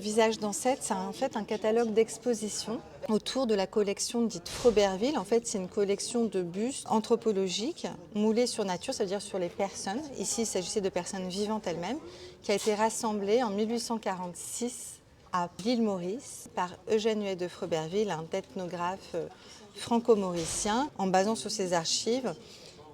Visage d'ancêtre, c'est en fait un catalogue d'exposition autour de la collection dite Froberville. En fait, c'est une collection de bustes anthropologiques moulés sur nature, c'est-à-dire sur les personnes. Ici, il s'agissait de personnes vivantes elles-mêmes, qui a été rassemblée en 1846 à l'île Maurice par Eugène Huet de Froberville, un ethnographe franco-mauricien. En basant sur ses archives,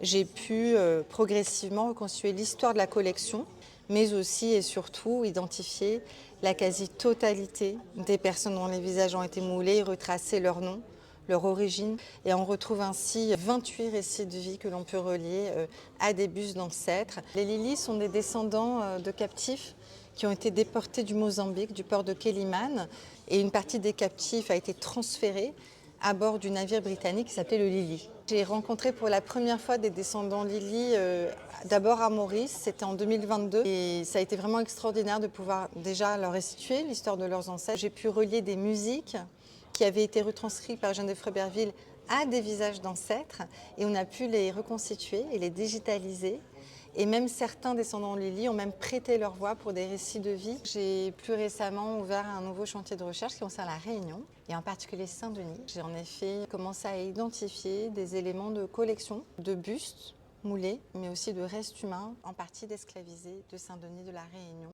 j'ai pu progressivement reconstituer l'histoire de la collection, mais aussi et surtout identifier la quasi-totalité des personnes dont les visages ont été moulés et retracer leur nom, leur origine. Et on retrouve ainsi 28 récits de vie que l'on peut relier à des bustes d'ancêtres. Les Lili sont des descendants de captifs qui ont été déportés du Mozambique, du port de Quelimane. Et une partie des captifs a été transférée à bord du navire britannique qui s'appelait le Lily. J'ai rencontré pour la première fois des descendants Lily, d'abord à Maurice, c'était en 2022. Et ça a été vraiment extraordinaire de pouvoir déjà leur restituer l'histoire de leurs ancêtres. J'ai pu relier des musiques qui avaient été retranscrites par Eugène de Froberville à des visages d'ancêtres et on a pu les reconstituer et les digitaliser. Et même certains descendants Lily ont même prêté leur voix pour des récits de vie. J'ai plus récemment ouvert un nouveau chantier de recherche qui concerne la Réunion, et en particulier Saint-Denis. J'ai en effet commencé à identifier des éléments de collection, de bustes moulés, mais aussi de restes humains, en partie d'esclavisés de Saint-Denis de la Réunion.